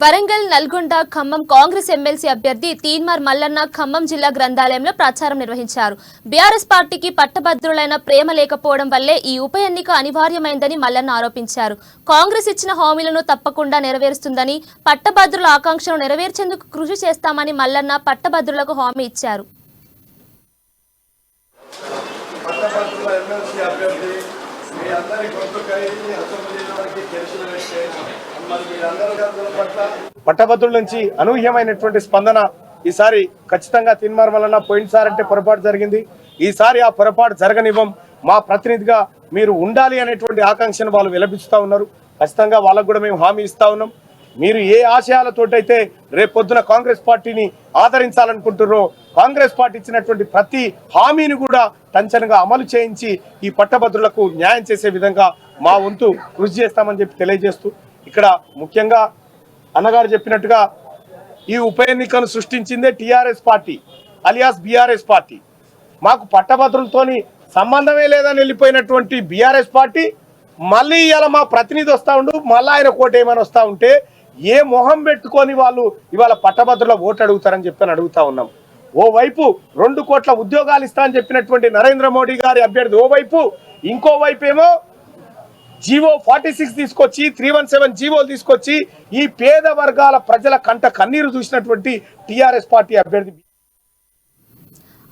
Warangal, Nalgonda, Khammam Congress MLC అభ్యర్థి తీన్మార్ మల్లన్న ఖమ్మం జిల్లా గ్రంథాలయంలో ప్రచారం నిర్వహించారు. బీఆర్ఎస్ పార్టీకి పట్టభద్రులైన ప్రేమ లేకపోవడం వల్లే ఈ ఉప ఎన్నిక అనివార్యమైందని మల్లన్న ఆరోపించారు. కాంగ్రెస్ ఇచ్చిన హామీలను తప్పకుండా నెరవేరుస్తుందని, పట్టభద్రుల ఆకాంక్షను నెరవేర్చేందుకు కృషి చేస్తామని మల్లన్న పట్టభద్రులకు హామీ ఇచ్చారు. పట్టభద్రుల నుంచి అనూహ్యమైనటువంటి స్పందన ఈసారి ఖచ్చితంగా తీన్మార్ మల్లన్న పోయినసారి అంటే పొరపాటు జరిగింది. ఈసారి ఆ పొరపాటు జరగనివ్వం, మా ప్రతినిధిగా మీరు ఉండాలి అనేటువంటి ఆకాంక్షను వాళ్ళు విలపిస్తూ ఉన్నారు. ఖచ్చితంగా వాళ్ళకు కూడా మేము హామీ ఇస్తా ఉన్నాం. మీరు ఏ ఆశయాలతోటైతే రేపొద్దున కాంగ్రెస్ పార్టీని ఆదరించాలనుకుంటున్నారో, కాంగ్రెస్ పార్టీ ఇచ్చినటువంటి ప్రతి హామీని కూడా టంచనగా అమలు చేయించి ఈ పట్టభద్రులకు న్యాయం చేసే విధంగా మా వంతు కృషి చేస్తామని చెప్పి తెలియజేస్తూ, ఇక్కడ ముఖ్యంగా అన్నగారు చెప్పినట్టుగా ఈ ఉప ఎన్నికను సృష్టించిందే TRS party alias BRS party. మాకు పట్టభద్రులతోని సంబంధమే లేదని వెళ్ళిపోయినటువంటి బీఆర్ఎస్ పార్టీ మళ్ళీ ఇలా మా ప్రతినిధి వస్తూ ఉండు, మళ్ళీ ఆయన కోటేమని వస్తూ ఉంటే ఏ మొహం పెట్టుకొని వాళ్ళు ఇవాళ పట్టభద్రుల ఓటు అడుగుతారని చెప్పని అడుగుతా ఉన్నాం. ఓవైపు 2 కోట్ల ఉద్యోగాలు ఇస్తా అని చెప్పినటువంటి నరేంద్ర మోడీ గారి అభ్యర్థి ఓవైపు, ఇంకోవైపు ఏమో జీవో 46 తీసుకొచ్చి 317 జీవోలు తీసుకొచ్చి ఈ పేద వర్గాల ప్రజల కంట కన్నీరు చూసినటువంటి టీఆర్ఎస్ పార్టీ అభ్యర్థి.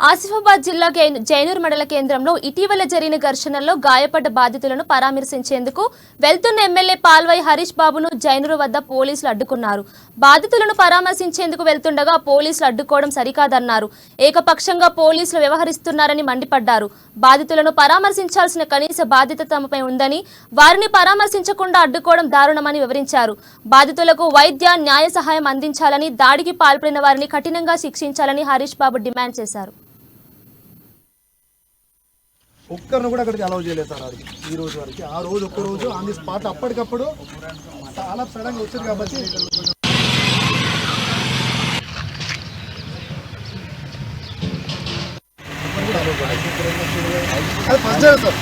ఆసిఫాబాద్ జిల్లా జైనూర్ మండల కేంద్రంలో ఇటీవల జరిగిన ఘర్షణల్లో గాయపడ్డ బాధితులను పరామర్శించేందుకు వెళ్తున్న ఎమ్మెల్యే పాల్వాయి హరీష్ బాబును జైనూర్ వద్ద పోలీసులు అడ్డుకున్నారు. బాధితులను పరామర్శించేందుకు వెళ్తుండగా పోలీసులు అడ్డుకోవడం సరికాదన్నారు. ఏకపక్షంగా పోలీసులు వ్యవహరిస్తున్నారని మండిపడ్డారు. బాధితులను పరామర్శించాల్సిన కనీస బాధ్యత తమపై ఉందని, వారిని పరామర్శించకుండా అడ్డుకోవడం దారుణమని వివరించారు. బాధితులకు వైద్య, న్యాయ సహాయం అందించాలని, దాడికి పాల్పడిన వారిని కఠినంగా శిక్షించాలని హరీష్ బాబు డిమాండ్ చేశారు. ఒక్కరిని కూడా అక్కడికి అలౌ చేయలేదు సార్. అది ఈ రోజు వరకు, ఆ రోజు ఒక్కరోజు ఆన్ ది స్పాట్ అప్పటికప్పుడు చాలా సడన్గా వచ్చారు కాబట్టి అది ఫస్ట్ సార్.